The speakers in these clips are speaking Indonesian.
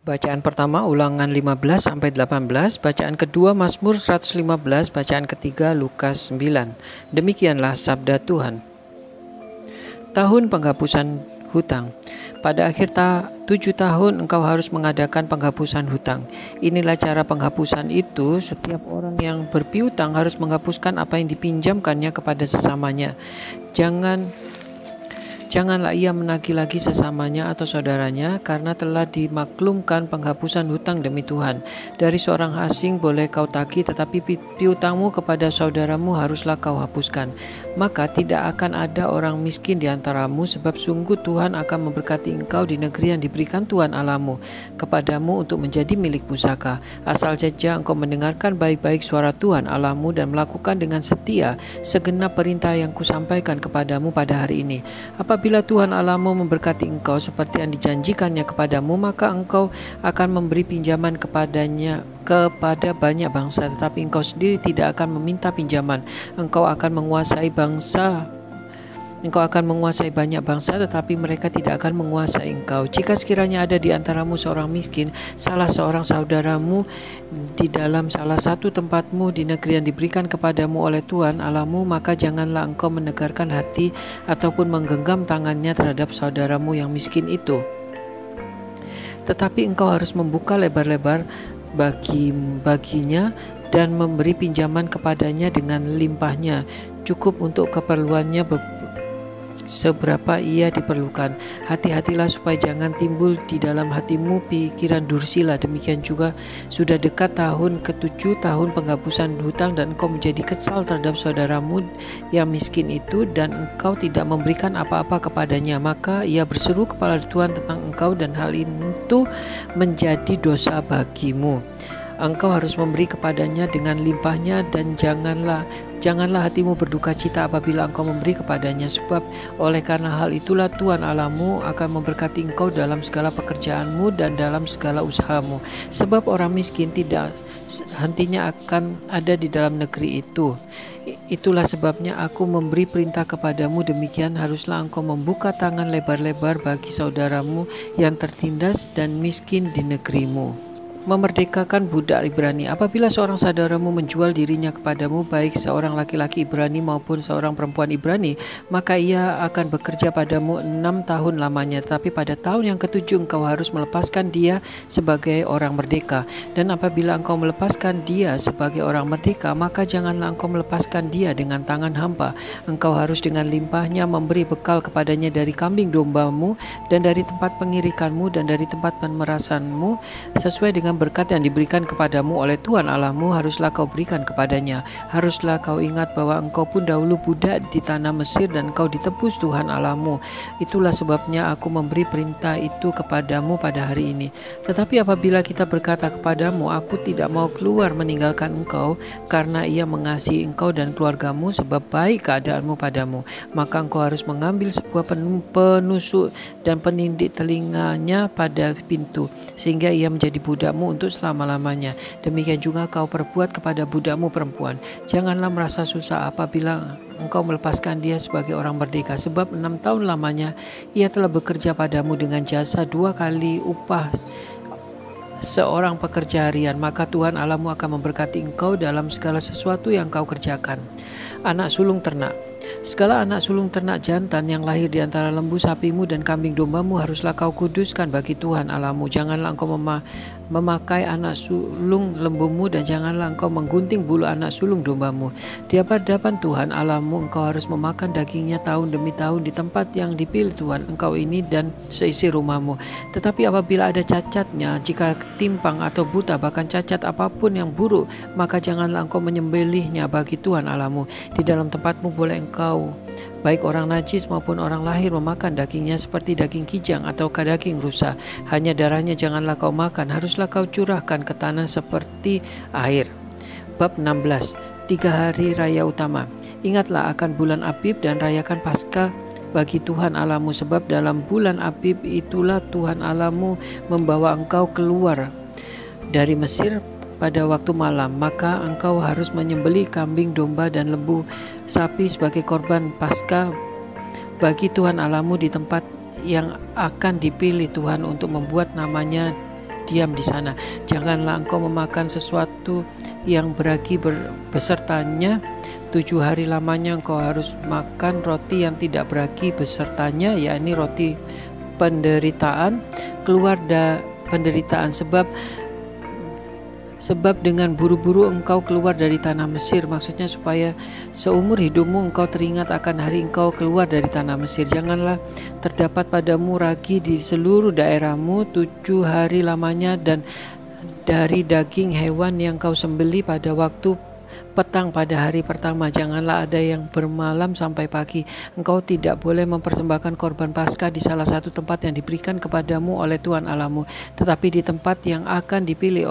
Bacaan pertama Ulangan 15 sampai 18, bacaan kedua Mazmur 115, bacaan ketiga Lukas 9. Demikianlah sabda Tuhan. Tahun penghapusan hutang. Pada akhir 7 tahun engkau harus mengadakan penghapusan hutang. Inilah cara penghapusan itu: setiap orang yang berpiutang harus menghapuskan apa yang dipinjamkannya kepada sesamanya. Janganlah ia menagih lagi sesamanya atau saudaranya, karena telah dimaklumkan penghapusan hutang demi Tuhan. Dari seorang asing boleh kau tagih, tetapi piutangmu kepada saudaramu haruslah kau hapuskan. Maka tidak akan ada orang miskin di antaramu, sebab sungguh Tuhan akan memberkati engkau di negeri yang diberikan Tuhan Allahmu kepadamu untuk menjadi milik pusaka. Asal saja engkau mendengarkan baik-baik suara Tuhan Allahmu dan melakukan dengan setia segenap perintah yang kusampaikan kepadamu pada hari ini. Apabila Tuhan Allahmu memberkati engkau seperti yang dijanjikannya kepadamu, maka engkau akan memberi pinjaman kepada banyak bangsa, tetapi engkau sendiri tidak akan meminta pinjaman. Engkau akan menguasai banyak bangsa, tetapi mereka tidak akan menguasai engkau. Jika sekiranya ada di antaramu seorang miskin, salah seorang saudaramu di dalam salah satu tempatmu di negeri yang diberikan kepadamu oleh Tuhan Allahmu, maka janganlah engkau menegarkan hati ataupun menggenggam tangannya terhadap saudaramu yang miskin itu. Tetapi engkau harus membuka lebar-lebar baginya dan memberi pinjaman kepadanya dengan limpahnya, cukup untuk keperluannya seberapa ia diperlukan. Hati-hatilah supaya jangan timbul di dalam hatimu pikiran dursila. Demikian juga sudah dekat tahun ke-7, tahun penghapusan hutang, dan engkau menjadi kesal terhadap saudaramu yang miskin itu, dan engkau tidak memberikan apa-apa kepadanya. Maka ia berseru kepada Tuhan tentang engkau, dan hal itu menjadi dosa bagimu. Engkau harus memberi kepadanya dengan limpahnya, dan janganlah hatimu berduka cita apabila engkau memberi kepadanya, sebab oleh karena hal itulah Tuhan Allahmu akan memberkati engkau dalam segala pekerjaanmu dan dalam segala usahamu. Sebab orang miskin tidak hentinya akan ada di dalam negeri itu. Itulah sebabnya aku memberi perintah kepadamu demikian: haruslah engkau membuka tangan lebar-lebar bagi saudaramu yang tertindas dan miskin di negerimu. Memerdekakan budak Ibrani. Apabila seorang saudaramu menjual dirinya kepadamu, baik seorang laki-laki Ibrani maupun seorang perempuan Ibrani, maka ia akan bekerja padamu 6 tahun lamanya. Tapi pada tahun yang ke-7 engkau harus melepaskan dia sebagai orang merdeka. Dan apabila engkau melepaskan dia sebagai orang merdeka, maka janganlah engkau melepaskan dia dengan tangan hampa. Engkau harus dengan limpahnya memberi bekal kepadanya dari kambing dombamu dan dari tempat pengirikanmu dan dari tempat pemerasanmu, sesuai dengan berkat yang diberikan kepadamu oleh Tuhan Allahmu haruslah kau berikan kepadanya. Haruslah kau ingat bahwa engkau pun dahulu budak di tanah Mesir, dan engkau ditebus Tuhan Allahmu. Itulah sebabnya aku memberi perintah itu kepadamu pada hari ini. Tetapi apabila kita berkata kepadamu, aku tidak mau keluar meninggalkan engkau, karena ia mengasihi engkau dan keluargamu, sebab baik keadaanmu padamu, maka engkau harus mengambil sebuah penusuk dan penindik telinganya pada pintu, sehingga ia menjadi budakmu untuk selama-lamanya. Demikian juga kau perbuat kepada budakmu perempuan. Janganlah merasa susah apabila engkau melepaskan dia sebagai orang merdeka, sebab 6 tahun lamanya ia telah bekerja padamu dengan jasa 2 kali upah seorang pekerja harian. Maka Tuhan Allahmu akan memberkati engkau dalam segala sesuatu yang kau kerjakan. Anak sulung ternak. Segala anak sulung ternak jantan yang lahir di antara lembu sapimu dan kambing dombamu haruslah kau kuduskan bagi Tuhan Allahmu. Janganlah engkau memakai anak sulung lembumu, dan janganlah engkau menggunting bulu anak sulung dombamu. Di hadapan Tuhan Allahmu engkau harus memakan dagingnya tahun demi tahun di tempat yang dipilih Tuhan engkau ini dan seisi rumahmu. Tetapi apabila ada cacatnya, jika timpang atau buta, bahkan cacat apapun yang buruk, maka janganlah engkau menyembelihnya bagi Tuhan Allahmu. Di dalam tempatmu boleh engkau, baik orang najis maupun orang lahir, memakan dagingnya seperti daging kijang atau daging rusa. Hanya darahnya janganlah kau makan, haruslah kau curahkan ke tanah seperti air. Bab 16. 3 hari raya utama. Ingatlah akan bulan Abib dan rayakan Paskah bagi Tuhan Allahmu, sebab dalam bulan Abib itulah Tuhan Allahmu membawa engkau keluar dari Mesir pada waktu malam. Maka engkau harus menyembelih kambing domba dan lembu sapi sebagai korban Paskah bagi Tuhan Allahmu di tempat yang akan dipilih Tuhan untuk membuat namanya diam di sana. Janganlah engkau memakan sesuatu yang beragi besertanya. 7 hari lamanya engkau harus makan roti yang tidak beragi besertanya, yakni roti penderitaan, penderitaan sebab dengan buru-buru engkau keluar dari tanah Mesir. Maksudnya supaya seumur hidupmu engkau teringat akan hari engkau keluar dari tanah Mesir. Janganlah terdapat padamu ragi di seluruh daerahmu 7 hari lamanya, dan dari daging hewan yang kau sembeli pada waktu petang pada hari pertama, janganlah ada yang bermalam sampai pagi. Engkau tidak boleh mempersembahkan korban Paskah di salah satu tempat yang diberikan kepadamu oleh Tuhan Allahmu, tetapi di tempat yang akan dipilih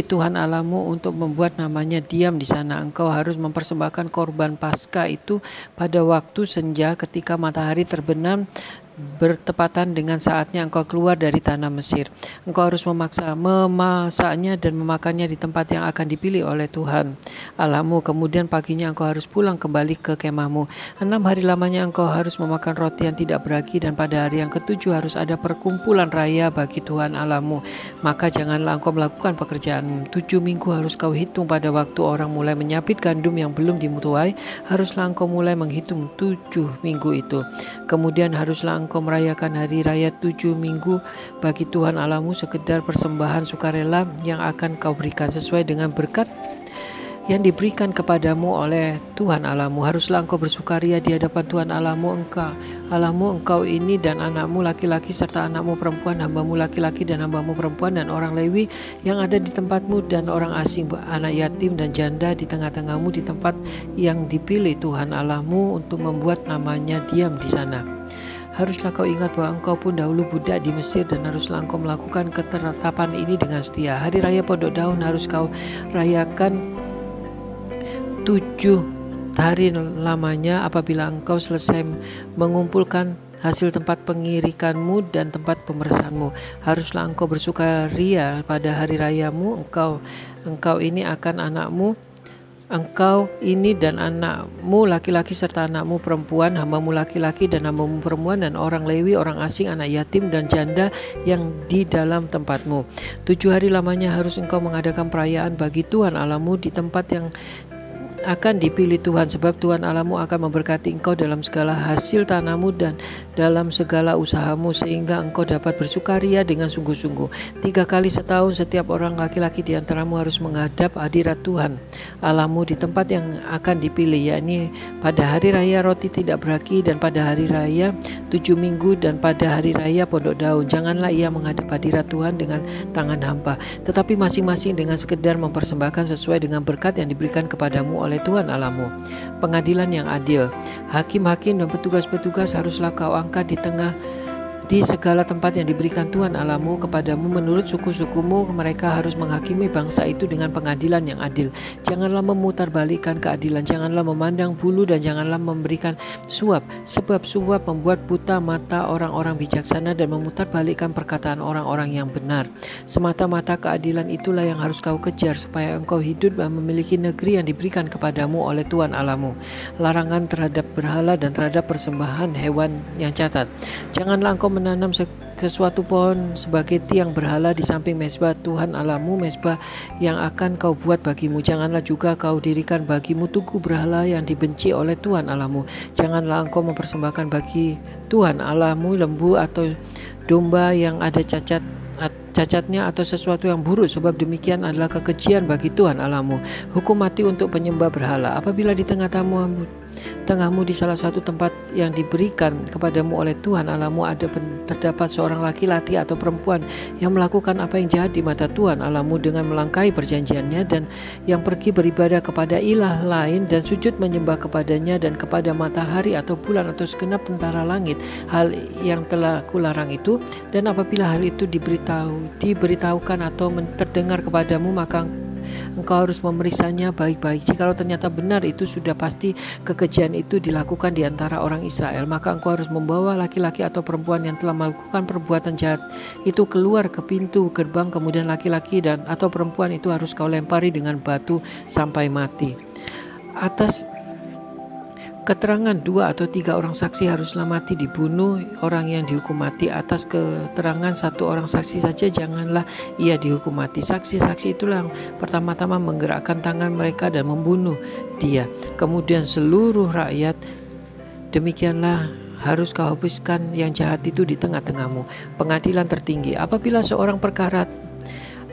Tuhan Allahmu untuk membuat namanya diam di sana. Engkau harus mempersembahkan korban Paskah itu pada waktu senja ketika matahari terbenam, bertepatan dengan saatnya engkau keluar dari tanah Mesir. Engkau harus memasaknya dan memakannya di tempat yang akan dipilih oleh Tuhan Allahmu. Kemudian paginya engkau harus pulang kembali ke kemahmu. 6 hari lamanya engkau harus memakan roti yang tidak beragi, dan pada hari yang ke-7 harus ada perkumpulan raya bagi Tuhan Allahmu. Maka janganlah engkau melakukan pekerjaan. 7 minggu harus kau hitung pada waktu orang mulai menyapit gandum yang belum dimutuai. Haruslah engkau mulai menghitung 7 minggu itu. Kemudian haruslah engkau merayakan hari raya 7 minggu bagi Tuhan Allahmu, sekedar persembahan sukarela yang akan kau berikan sesuai dengan berkat yang diberikan kepadamu oleh Tuhan Allahmu. Haruslah engkau bersukaria di hadapan Tuhan Allahmu engkau ini dan anakmu laki-laki serta anakmu perempuan, hambamu laki-laki dan hambamu perempuan, dan orang Lewi yang ada di tempatmu, dan orang asing, anak yatim dan janda di tengah-tengahmu, di tempat yang dipilih Tuhan Allahmu untuk membuat namanya diam di sana. Haruslah kau ingat bahwa engkau pun dahulu budak di Mesir, dan haruslah engkau melakukan ketetapan ini dengan setia. Hari raya pondok daun harus kau rayakan 7 hari lamanya. Apabila engkau selesai mengumpulkan hasil tempat pengirikanmu dan tempat pemeresanmu, haruslah engkau bersukaria pada hari rayamu. Engkau ini akan anakmu, engkau ini dan anakmu laki-laki serta anakmu perempuan, hambamu laki-laki dan hambamu perempuan, dan orang Lewi, orang asing, anak yatim dan janda yang di dalam tempatmu. 7 hari lamanya harus engkau mengadakan perayaan bagi Tuhan Allahmu di tempat yang akan dipilih Tuhan, sebab Tuhan Allahmu akan memberkati engkau dalam segala hasil tanahmu dan dalam segala usahamu, sehingga engkau dapat bersukaria dengan sungguh-sungguh. 3 kali setahun setiap orang laki-laki di antaramu harus menghadap hadirat Tuhan Allahmu di tempat yang akan dipilih, yakni pada hari raya roti tidak beragi, dan pada hari raya 7 minggu, dan pada hari raya pondok daun. Janganlah ia menghadap hadirat Tuhan dengan tangan hampa, tetapi masing-masing dengan sekedar mempersembahkan sesuai dengan berkat yang diberikan kepadamu oleh Tuhan Allahmu. Pengadilan yang adil. Hakim-hakim dan petugas-petugas haruslah kau angkat di segala tempat yang diberikan Tuhan Allahmu kepadamu menurut suku-sukumu. Mereka harus menghakimi bangsa itu dengan pengadilan yang adil. Janganlah memutarbalikkan keadilan, janganlah memandang bulu, dan janganlah memberikan suap, sebab suap membuat buta mata orang-orang bijaksana dan memutarbalikkan perkataan orang-orang yang benar. Semata-mata keadilan itulah yang harus kau kejar, supaya engkau hidup dan memiliki negeri yang diberikan kepadamu oleh Tuhan Allahmu. Larangan terhadap berhala dan terhadap persembahan hewan yang catat. Janganlah engkau menanam sesuatu pohon sebagai tiang berhala di samping mezbah Tuhan Allahmu, mezbah yang akan kau buat bagimu. Janganlah juga kau dirikan bagimu tugu berhala yang dibenci oleh Tuhan Allahmu. Janganlah engkau mempersembahkan bagi Tuhan Allahmu lembu atau domba yang ada cacatnya atau sesuatu yang buruk, sebab demikian adalah kekejian bagi Tuhan Allahmu. Hukum mati untuk penyembah berhala. Apabila di tengahmu di salah satu tempat yang diberikan kepadamu oleh Tuhan Allahmu terdapat seorang laki-laki atau perempuan yang melakukan apa yang jahat di mata Tuhan Allahmu dengan melangkahi perjanjiannya, dan yang pergi beribadah kepada ilah lain dan sujud menyembah kepadanya dan kepada matahari atau bulan atau segenap tentara langit, hal yang telah kularang itu. Dan apabila hal itu diberitahukan atau terdengar kepadamu, maka engkau harus memeriksanya baik-baik. Jikalau ternyata benar itu sudah pasti kekejian itu dilakukan di antara orang Israel, maka engkau harus membawa laki-laki atau perempuan yang telah melakukan perbuatan jahat itu keluar ke pintu gerbang. Kemudian laki-laki dan atau perempuan itu harus kau lempari dengan batu sampai mati. Keterangan 2 atau 3 orang saksi haruslah mati dibunuh. Orang yang dihukum mati atas keterangan 1 orang saksi saja janganlah ia dihukum mati. Saksi-saksi itulah yang pertama-tama menggerakkan tangan mereka dan membunuh dia. Kemudian seluruh rakyat. Demikianlah harus kau habiskan yang jahat itu di tengah-tengahmu. Pengadilan tertinggi.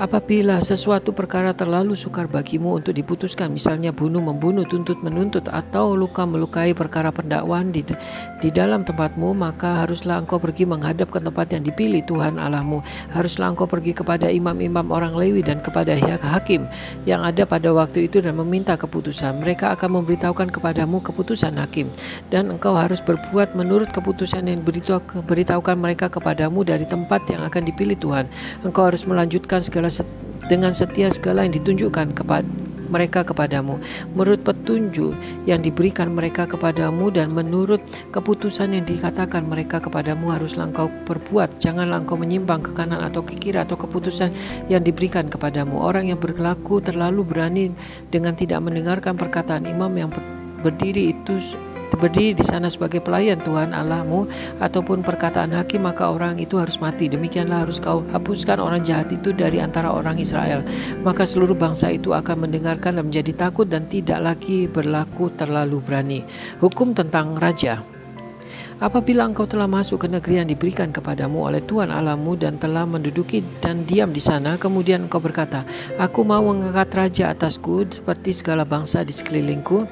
Apabila sesuatu perkara terlalu sukar bagimu untuk diputuskan, misalnya bunuh, membunuh, tuntut, menuntut, atau luka melukai perkara pendakwaan di dalam tempatmu, maka haruslah engkau pergi menghadap ke tempat yang dipilih Tuhan Allahmu. Haruslah engkau pergi kepada imam-imam orang Lewi dan kepada hakim yang ada pada waktu itu dan meminta keputusan. Mereka akan memberitahukan kepadamu keputusan hakim, dan engkau harus berbuat menurut keputusan yang beritahukan mereka kepadamu dari tempat yang akan dipilih Tuhan. Engkau harus melanjutkan dengan setia segala yang ditunjukkan kepada mereka kepadamu, menurut petunjuk yang diberikan mereka kepadamu dan menurut keputusan yang dikatakan mereka kepadamu haruslah engkau perbuat. Janganlah engkau menyimpang ke kanan atau ke kiri atau keputusan yang diberikan kepadamu. Orang yang berlaku terlalu berani dengan tidak mendengarkan perkataan imam yang berdiri di sana sebagai pelayan Tuhan Allahmu ataupun perkataan hakim, maka orang itu harus mati. Demikianlah harus kau hapuskan orang jahat itu dari antara orang Israel. Maka seluruh bangsa itu akan mendengarkan dan menjadi takut dan tidak lagi berlaku terlalu berani. Hukum tentang raja. Apabila engkau telah masuk ke negeri yang diberikan kepadamu oleh Tuhan Allahmu dan telah menduduki dan diam di sana, kemudian engkau berkata, aku mau mengangkat raja atasku seperti segala bangsa di sekelilingku,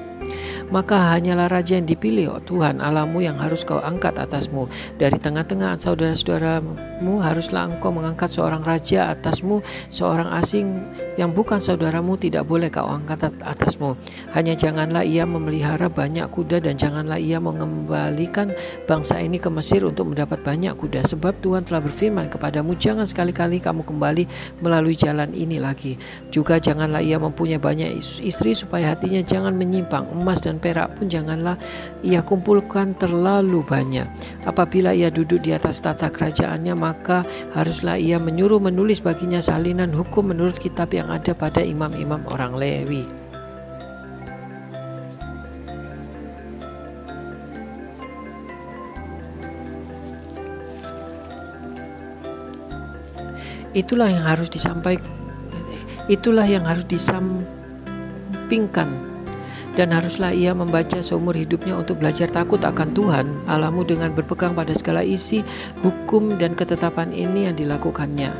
maka hanyalah raja yang dipilih Tuhan Allahmu yang harus kau angkat atasmu. Dari tengah-tengah saudara-saudaramu haruslah engkau mengangkat seorang raja atasmu. Seorang asing yang bukan saudaramu tidak boleh kau angkat atasmu. Hanya janganlah ia memelihara banyak kuda, dan janganlah ia mengembalikan bangsa ini ke Mesir untuk mendapat banyak kuda. Sebab Tuhan telah berfirman kepadamu, jangan sekali-kali kamu kembali melalui jalan ini lagi. Juga janganlah ia mempunyai banyak istri supaya hatinya jangan menyimpang. Emas dan perak pun janganlah ia kumpulkan terlalu banyak. Apabila ia duduk di atas tata kerajaannya, maka haruslah ia menyuruh menulis baginya salinan hukum menurut kitab yang ada pada imam-imam orang Lewi. Itulah yang harus disampingkan. Dan haruslah ia membaca seumur hidupnya untuk belajar takut akan Tuhan Allahmu dengan berpegang pada segala isi hukum dan ketetapan ini yang dilakukannya.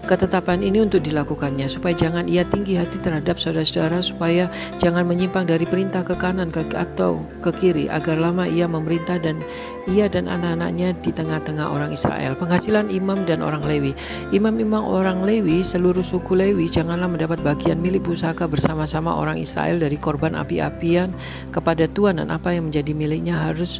Ketetapan ini untuk dilakukannya, supaya jangan ia tinggi hati terhadap saudara-saudara, supaya jangan menyimpang dari perintah ke kanan atau ke kiri, agar lama ia memerintah dan ia dan anak-anaknya di tengah-tengah orang Israel. Penghasilan imam dan orang Lewi. Imam-imam orang Lewi, seluruh suku Lewi, janganlah mendapat bagian milik pusaka bersama-sama orang Israel dari korban api-apian kepada Tuhan, dan apa yang menjadi miliknya harus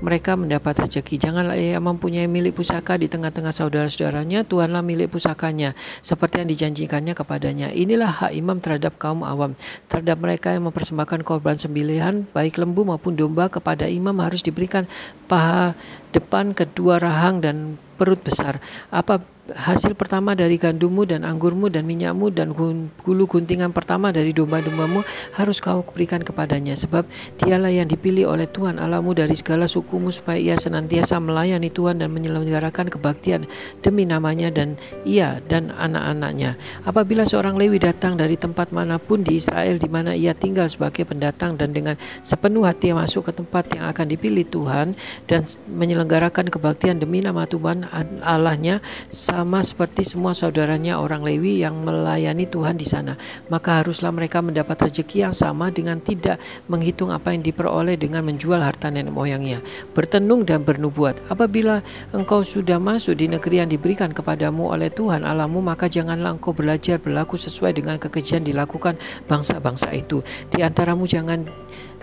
mereka mendapat rezeki. Janganlah ia mempunyai milik pusaka di tengah-tengah saudara-saudaranya. Tuhanlah milik pusakanya, seperti yang dijanjikannya kepadanya. Inilah hak imam terhadap kaum awam, terhadap mereka yang mempersembahkan korban sembelihan, baik lembu maupun domba. Kepada imam harus diberikan paha depan, kedua rahang dan perut besar. Apa hasil pertama dari gandummu dan anggurmu dan minyakmu dan gulu guntingan pertama dari domba-dombamu harus kau berikan kepadanya, sebab dialah yang dipilih oleh Tuhan Allahmu dari segala sukumu, supaya ia senantiasa melayani Tuhan dan menyelenggarakan kebaktian demi namanya, dan ia dan anak-anaknya. Apabila seorang Lewi datang dari tempat manapun di Israel di mana ia tinggal sebagai pendatang, dan dengan sepenuh hati masuk ke tempat yang akan dipilih Tuhan dan menyelenggarakan kebaktian demi nama Tuhan Allahnya, sama seperti semua saudaranya orang Lewi yang melayani Tuhan di sana, maka haruslah mereka mendapat rezeki yang sama dengan tidak menghitung apa yang diperoleh dengan menjual harta nenek moyangnya, bertenung dan bernubuat. Apabila engkau sudah masuk di negeri yang diberikan kepadamu oleh Tuhan Allahmu, maka janganlah engkau belajar berlaku sesuai dengan kekejian dilakukan bangsa-bangsa itu. Di antaramu jangan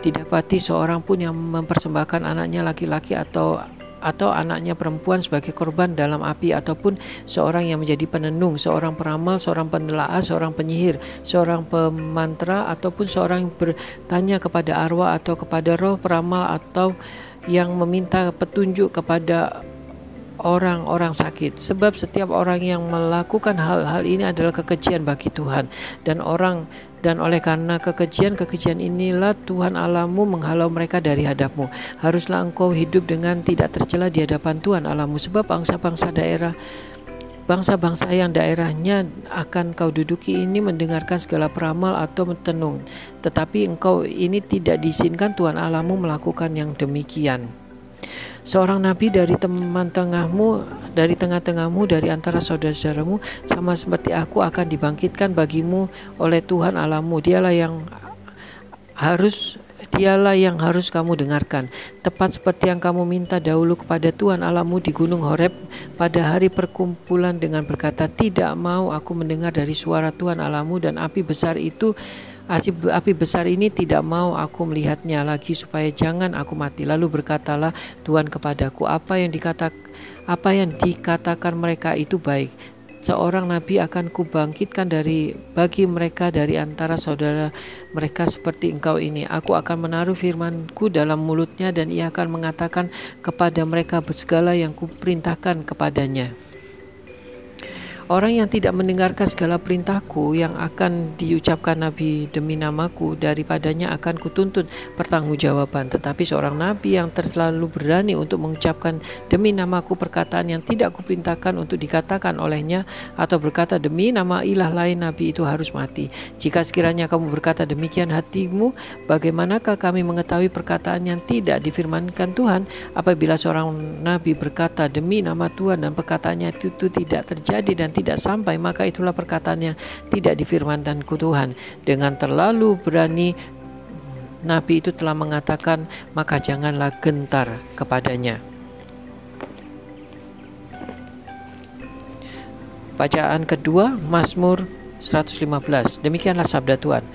didapati seorang pun yang mempersembahkan anaknya laki-laki atau anaknya perempuan sebagai korban dalam api, ataupun seorang yang menjadi penenung, seorang peramal, seorang penelaah, seorang penyihir, seorang pemantra, ataupun seorang yang bertanya kepada arwah atau kepada roh peramal, atau yang meminta petunjuk kepada orang-orang sakit, sebab setiap orang yang melakukan hal-hal ini adalah kekejian bagi Tuhan, dan oleh karena kekejian inilah Tuhan Allahmu menghalau mereka dari hadapmu. Haruslah engkau hidup dengan tidak tercela di hadapan Tuhan Allahmu, sebab bangsa-bangsa yang daerahnya akan kau duduki ini mendengarkan segala peramal atau tenung, tetapi engkau ini tidak diizinkan Tuhan Allahmu melakukan yang demikian. Seorang nabi dari tengah-tengahmu, dari antara saudara-saudaramu, sama seperti aku, akan dibangkitkan bagimu oleh Tuhan Allahmu. Dialah yang harus kamu dengarkan, tepat seperti yang kamu minta dahulu kepada Tuhan Allahmu di Gunung Horeb pada hari perkumpulan dengan berkata, tidak mau aku mendengar dari suara Tuhan Allahmu, dan api besar ini tidak mau aku melihatnya lagi, supaya jangan aku mati. Lalu berkatalah Tuhan kepadaku, apa yang dikatakan mereka itu baik. Seorang nabi akan kubangkitkan bagi mereka dari antara saudara mereka seperti engkau ini. Aku akan menaruh firmanku dalam mulutnya, dan ia akan mengatakan kepada mereka segala yang kuperintahkan kepadanya. Orang yang tidak mendengarkan segala perintahku yang akan diucapkan nabi demi namaku, daripadanya akan kutuntut pertanggungjawaban. Tetapi seorang nabi yang terlalu berani untuk mengucapkan demi namaku perkataan yang tidak kuperintahkan untuk dikatakan olehnya, atau berkata demi nama ilah lain, nabi itu harus mati. Jika sekiranya kamu berkata demikian hatimu, bagaimanakah kami mengetahui perkataan yang tidak difirmankan Tuhan? Apabila seorang nabi berkata demi nama Tuhan dan perkataannya itu tidak terjadi dan tidak sampai, maka itulah perkataan yang tidak difirmankan Tuhan. Dengan terlalu berani nabi itu telah mengatakan, maka janganlah gentar kepadanya. Bacaan kedua, Mazmur 115. Demikianlah sabda Tuhan.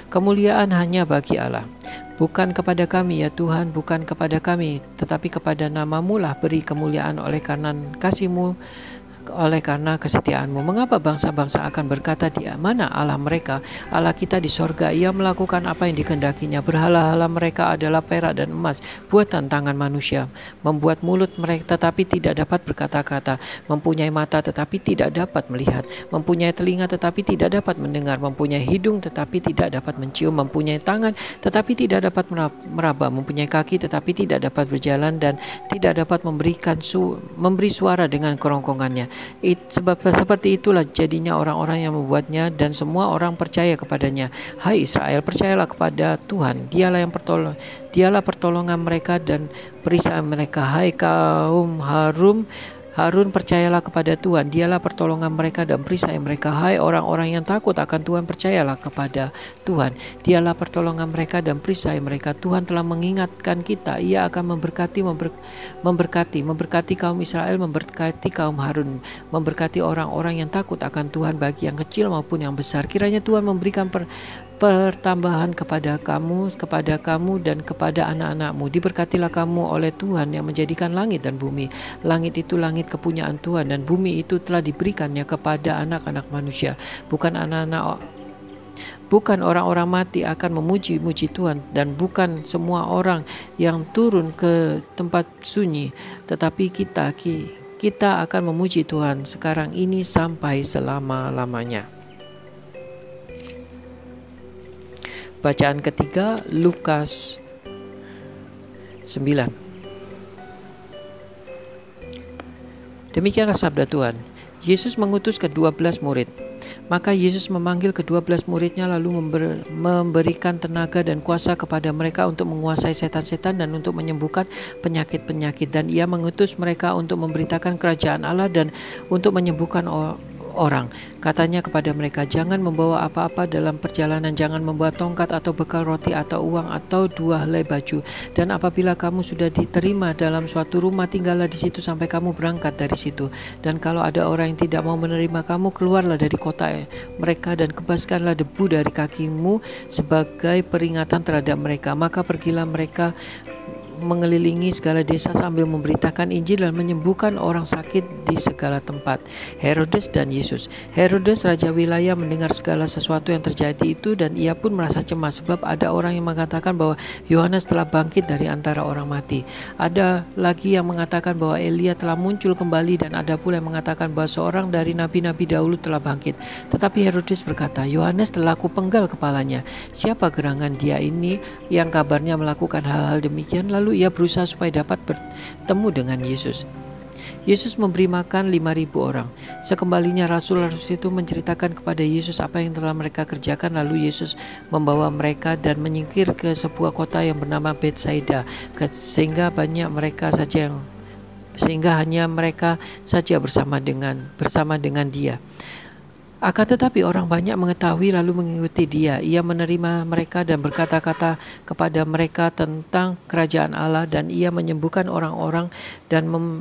Kemuliaan hanya bagi Allah, bukan kepada kami ya Tuhan, bukan kepada kami, tetapi kepada namamu lah beri kemuliaan oleh karena kasih-Mu, oleh karena kesetiaanmu. Mengapa bangsa-bangsa akan berkata, di mana Allah mereka? Allah kita di sorga, ia melakukan apa yang dikehendakinya. Berhala-hala mereka adalah perak dan emas, buatan tangan manusia. Membuat mulut mereka tetapi tidak dapat berkata-kata, mempunyai mata tetapi tidak dapat melihat, mempunyai telinga tetapi tidak dapat mendengar, mempunyai hidung tetapi tidak dapat mencium, mempunyai tangan tetapi tidak dapat meraba, mempunyai kaki tetapi tidak dapat berjalan, dan tidak dapat memberi suara dengan kerongkongannya. Sebab seperti itulah jadinya orang-orang yang membuatnya, dan semua orang percaya kepadanya. Hai Israel, percayalah kepada Tuhan, dialah pertolongan mereka dan perisai mereka. Hai kaum Harun, percayalah kepada Tuhan, dialah pertolongan mereka dan perisai mereka. Hai orang-orang yang takut akan Tuhan, percayalah kepada Tuhan, dialah pertolongan mereka dan perisai mereka. Tuhan telah mengingatkan kita, ia akan memberkati kaum Israel, memberkati kaum Harun, memberkati orang-orang yang takut akan Tuhan, bagi yang kecil maupun yang besar. Kiranya Tuhan memberikan pertambahan kepada kamu dan kepada anak-anakmu. Diberkatilah kamu oleh Tuhan yang menjadikan langit dan bumi. Langit itu langit kepunyaan Tuhan, dan bumi itu telah diberikannya kepada anak-anak manusia. Bukan orang-orang mati akan memuji-muji Tuhan, dan bukan semua orang yang turun ke tempat sunyi, tetapi kita akan memuji Tuhan sekarang ini sampai selama-lamanya. Bacaan ketiga, Lukas 9. Demikianlah sabda Tuhan. Yesus mengutus ke-12 murid. Maka Yesus memanggil ke-12 muridnya, lalu memberikan tenaga dan kuasa kepada mereka untuk menguasai setan-setan dan untuk menyembuhkan penyakit-penyakit. Dan ia mengutus mereka untuk memberitakan kerajaan Allah dan untuk menyembuhkan orang. Katanya kepada mereka, jangan membawa apa-apa dalam perjalanan, jangan membawa tongkat atau bekal roti atau uang atau 2 helai baju. Dan apabila kamu sudah diterima dalam suatu rumah, tinggallah di situ sampai kamu berangkat dari situ. Dan kalau ada orang yang tidak mau menerima kamu, keluarlah dari kota mereka dan kebaskanlah debu dari kakimu sebagai peringatan terhadap mereka. Maka pergilah mereka mengelilingi segala desa sambil memberitakan Injil dan menyembuhkan orang sakit di segala tempat. Herodes dan Yesus. Herodes raja wilayah mendengar segala sesuatu yang terjadi itu, dan ia pun merasa cemas sebab ada orang yang mengatakan bahwa Yohanes telah bangkit dari antara orang mati. Ada lagi yang mengatakan bahwa Elia telah muncul kembali, dan ada pula yang mengatakan bahwa seorang dari nabi-nabi dahulu telah bangkit. Tetapi Herodes berkata, Yohanes telah kupenggal kepalanya. Siapa gerangan dia ini yang kabarnya melakukan hal-hal demikian? Lalu ia berusaha supaya dapat bertemu dengan Yesus. Yesus memberi makan 5.000 orang. Sekembalinya rasul-rasul itu menceritakan kepada Yesus apa yang telah mereka kerjakan. Lalu Yesus membawa mereka dan menyingkir ke sebuah kota yang bernama Betsaida, sehingga hanya mereka saja bersama dengan dia. Akan tetapi orang banyak mengetahui lalu mengikuti dia. Ia menerima mereka dan berkata-kata kepada mereka tentang kerajaan Allah, dan ia menyembuhkan orang-orang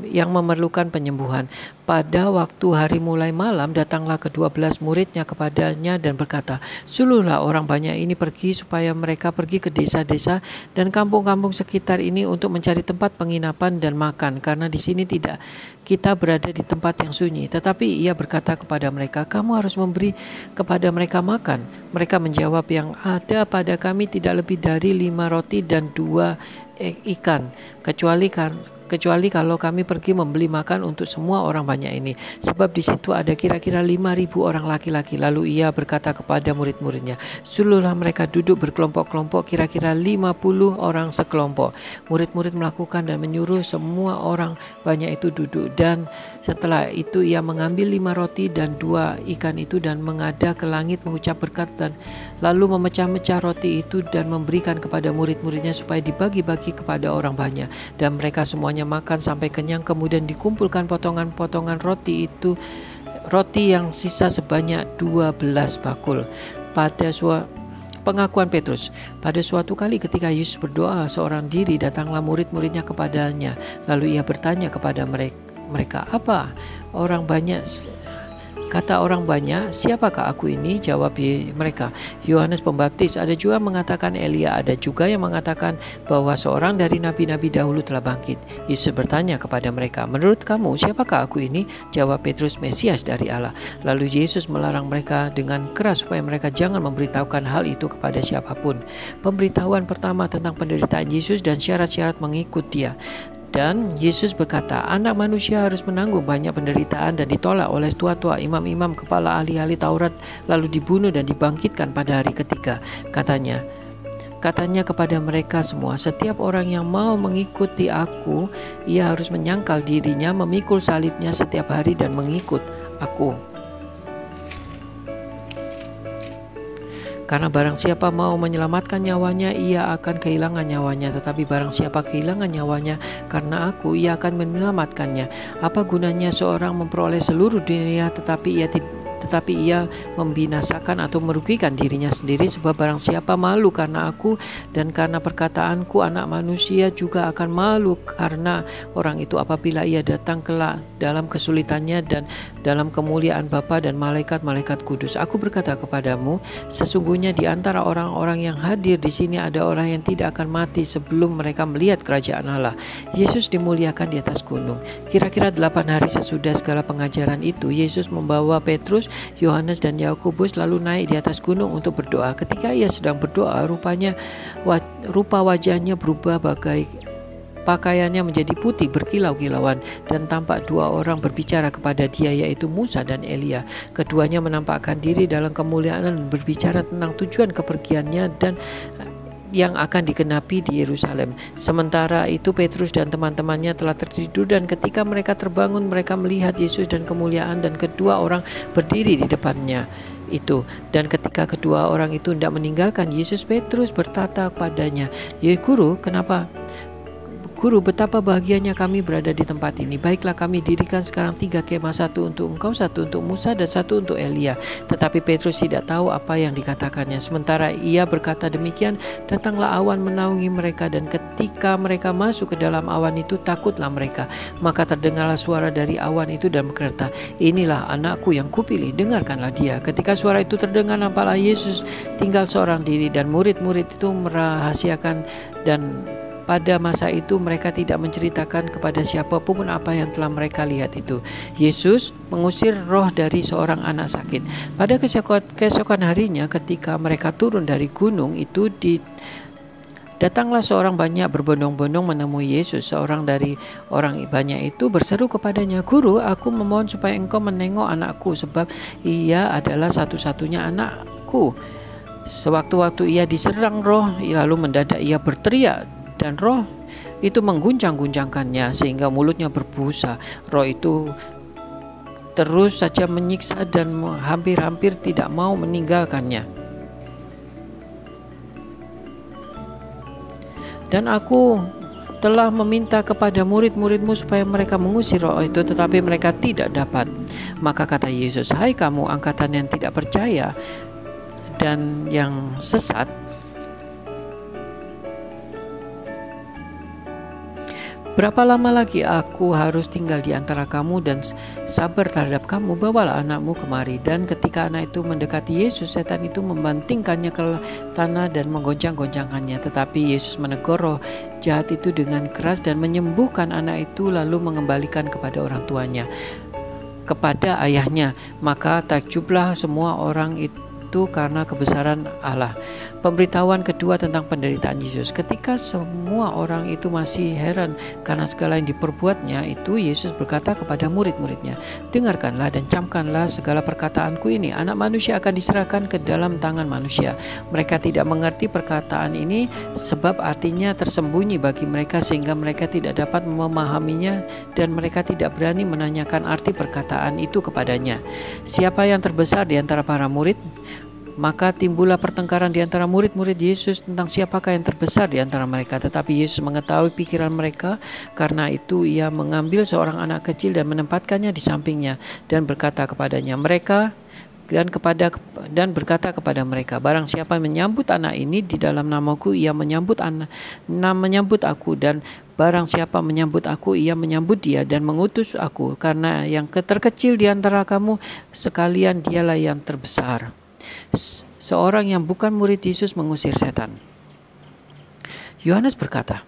yang memerlukan penyembuhan. Pada waktu hari mulai malam, datanglah ke-12 muridnya kepadanya dan berkata, "Suruhlah orang banyak ini pergi supaya mereka pergi ke desa-desa dan kampung-kampung sekitar ini untuk mencari tempat penginapan dan makan, karena di sini tidak kita berada di tempat yang sunyi." Tetapi ia berkata kepada mereka, "Kamu harus memberi kepada mereka makan." Mereka menjawab, "Yang ada pada kami tidak lebih dari 5 roti dan 2 ikan, kecuali kalau kami pergi membeli makan untuk semua orang banyak ini." Sebab di situ ada kira-kira 5.000 orang laki-laki. Lalu ia berkata kepada murid-muridnya, "Suruhlah mereka duduk berkelompok-kelompok, kira-kira 50 orang sekelompok." Murid-murid melakukan dan menyuruh semua orang banyak itu duduk. Dan setelah itu ia mengambil 5 roti dan 2 ikan itu dan menghadap ke langit, mengucap berkat, dan lalu memecah-mecah roti itu dan memberikan kepada murid-muridnya supaya dibagi-bagi kepada orang banyak. Dan mereka semuanya makan sampai kenyang. Kemudian dikumpulkan potongan-potongan roti yang sisa sebanyak 12 bakul. Pengakuan Petrus. Pada suatu kali ketika Yesus berdoa seorang diri, datanglah murid-muridnya kepadanya. Lalu ia bertanya kepada mereka, "Apa kata orang banyak, siapakah aku ini?" Jawab mereka, "Yohanes Pembaptis." Ada juga mengatakan Elia, ada juga yang mengatakan bahwa seorang dari nabi-nabi dahulu telah bangkit. Yesus bertanya kepada mereka, "Menurut kamu siapakah aku ini?" Jawab Petrus, "Mesias dari Allah." Lalu Yesus melarang mereka dengan keras supaya mereka jangan memberitahukan hal itu kepada siapapun. Pemberitahuan pertama tentang penderitaan Yesus dan syarat-syarat mengikut dia. Dan Yesus berkata, "Anak manusia harus menanggung banyak penderitaan dan ditolak oleh tua-tua, imam-imam, kepala ahli-ahli Taurat, lalu dibunuh dan dibangkitkan pada hari ketiga." Katanya kepada mereka semua, "Setiap orang yang mau mengikuti aku, ia harus menyangkal dirinya, memikul salibnya setiap hari dan mengikut aku. Karena barang siapa mau menyelamatkan nyawanya, ia akan kehilangan nyawanya. Tetapi barang siapa kehilangan nyawanya karena aku, ia akan menyelamatkannya. Apa gunanya seorang memperoleh seluruh dunia tetapi ia membinasakan atau merugikan dirinya sendiri? Sebab barang siapa malu karena aku dan karena perkataanku, Anak Manusia juga akan malu karena orang itu apabila ia datang kelak dalam kesulitannya dan dalam kemuliaan Bapa dan malaikat-malaikat kudus. Aku berkata kepadamu, sesungguhnya di antara orang-orang yang hadir di sini ada orang yang tidak akan mati sebelum mereka melihat kerajaan Allah." Yesus dimuliakan di atas gunung. Kira-kira 8 hari sesudah segala pengajaran itu, Yesus membawa Petrus, Yohanes dan Yakobus lalu naik di atas gunung untuk berdoa. Ketika ia sedang berdoa, rupa wajahnya berubah, bagai pakaiannya menjadi putih berkilau-kilauan, dan tampak 2 orang berbicara kepada dia, yaitu Musa dan Elia. Keduanya menampakkan diri dalam kemuliaan dan berbicara tentang tujuan kepergiannya dan yang akan digenapi di Yerusalem. Sementara itu Petrus dan teman-temannya telah tertidur, dan ketika mereka terbangun, mereka melihat Yesus dan kemuliaan, dan kedua orang berdiri di depannya itu. Dan ketika kedua orang itu hendak meninggalkan Yesus, Petrus berkata kepadanya, "Ya Guru, betapa bahagianya kami berada di tempat ini. Baiklah, kami dirikan sekarang 3 kemah, satu untuk engkau, satu untuk Musa, dan satu untuk Elia." Tetapi Petrus tidak tahu apa yang dikatakannya. Sementara ia berkata demikian, datanglah awan menaungi mereka, dan ketika mereka masuk ke dalam awan itu, takutlah mereka. Maka terdengarlah suara dari awan itu dan berkata, "Inilah anakku yang kupilih, dengarkanlah dia." Ketika suara itu terdengar, nampaklah Yesus tinggal seorang diri, dan murid-murid itu merahasiakan dan pada masa itu mereka tidak menceritakan kepada siapapun apa yang telah mereka lihat itu. Yesus mengusir roh dari seorang anak sakit. Pada keesokan harinya ketika mereka turun dari gunung itu, datanglah seorang banyak berbondong-bondong menemui Yesus. Seorang dari orang banyak itu berseru kepadanya, "Guru, aku memohon supaya engkau menengok anakku, sebab ia adalah satu-satunya anakku. Sewaktu-waktu ia diserang roh, lalu mendadak ia berteriak, dan roh itu mengguncang-guncangkannya sehingga mulutnya berbusa. Roh itu terus saja menyiksa dan hampir-hampir tidak mau meninggalkannya. Dan aku telah meminta kepada murid-muridmu supaya mereka mengusir roh itu, tetapi mereka tidak dapat." Maka kata Yesus, "Hai kamu angkatan yang tidak percaya dan yang sesat, berapa lama lagi aku harus tinggal di antara kamu dan sabar terhadap kamu? Bawalah anakmu kemari." Dan ketika anak itu mendekati Yesus, setan itu membantingkannya ke tanah dan menggoncang-goncangkannya. Tetapi Yesus menegur roh jahat itu dengan keras dan menyembuhkan anak itu, lalu mengembalikan kepada orang tuanya, kepada ayahnya. Maka takjublah semua orang itu karena kebesaran Allah. Pemberitahuan kedua tentang penderitaan Yesus. Ketika semua orang itu masih heran karena segala yang diperbuatnya itu, Yesus berkata kepada murid-muridnya, "Dengarkanlah dan camkanlah segala perkataanku ini. Anak manusia akan diserahkan ke dalam tangan manusia." Mereka tidak mengerti perkataan ini sebab artinya tersembunyi bagi mereka sehingga mereka tidak dapat memahaminya dan mereka tidak berani menanyakan arti perkataan itu kepadanya. Siapa yang terbesar di antara para murid? Maka timbullah pertengkaran di antara murid-murid Yesus tentang siapakah yang terbesar di antara mereka. Tetapi Yesus mengetahui pikiran mereka, karena itu ia mengambil seorang anak kecil dan menempatkannya di sampingnya dan berkata kepadanya berkata kepada mereka, "Barang siapa menyambut anak ini di dalam namaku, ia menyambut aku, dan barang siapa menyambut aku, ia menyambut dia dan mengutus aku. Karena yang terkecil di antara kamu sekalian dialah yang terbesar." Seorang yang bukan murid Yesus mengusir setan. Yohanes berkata,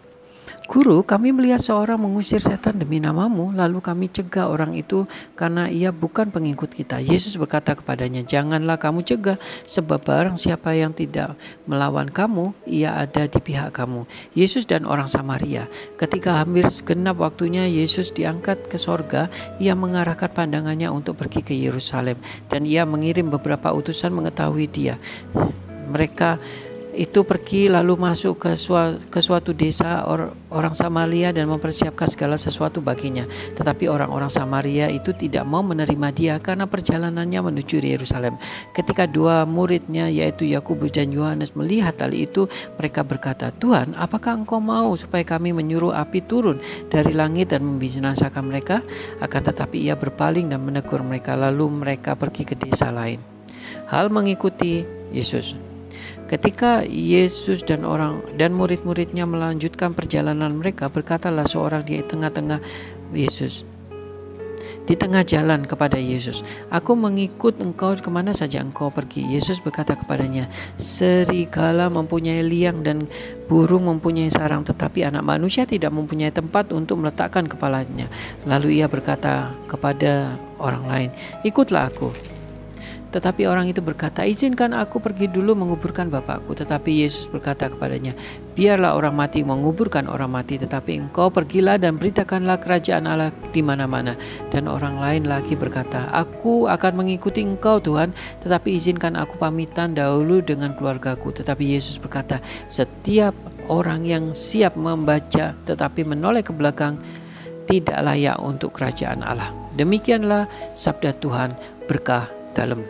"Guru, kami melihat seorang mengusir setan demi namamu, lalu kami cegah orang itu karena ia bukan pengikut kita." Yesus berkata kepadanya, "Janganlah kamu cegah, sebab barang siapa yang tidak melawan kamu, ia ada di pihak kamu." Yesus dan orang Samaria. Ketika hampir segenap waktunya Yesus diangkat ke sorga, ia mengarahkan pandangannya untuk pergi ke Yerusalem, dan ia mengirim beberapa utusan mengetahui dia. Mereka itu pergi lalu masuk ke suatu desa orang Samaria dan mempersiapkan segala sesuatu baginya. Tetapi orang-orang Samaria itu tidak mau menerima dia karena perjalanannya menuju Yerusalem. Ketika dua muridnya yaitu Yakobus dan Yohanes melihat hal itu, mereka berkata, "Tuhan, apakah engkau mau supaya kami menyuruh api turun dari langit dan membinasakan mereka?" Akan tetapi ia berpaling dan menegur mereka, lalu mereka pergi ke desa lain. Hal mengikuti Yesus. Ketika Yesus dan murid-muridnya melanjutkan perjalanan mereka, berkatalah seorang di tengah-tengah Yesus, di tengah jalan kepada Yesus, "Aku mengikut engkau kemana saja engkau pergi." Yesus berkata kepadanya, "Serigala mempunyai liang dan burung mempunyai sarang, tetapi anak manusia tidak mempunyai tempat untuk meletakkan kepalanya." Lalu ia berkata kepada orang lain, "Ikutlah aku." Tetapi orang itu berkata, "Izinkan aku pergi dulu menguburkan bapakku." Tetapi Yesus berkata kepadanya, "Biarlah orang mati menguburkan orang mati, tetapi engkau pergilah dan beritakanlah kerajaan Allah di mana-mana." Dan orang lain lagi berkata, "Aku akan mengikuti engkau Tuhan, tetapi izinkan aku pamitan dahulu dengan keluargaku." Tetapi Yesus berkata, "Setiap orang yang siap membaca tetapi menoleh ke belakang tidak layak untuk kerajaan Allah." Demikianlah sabda Tuhan, berkah dalam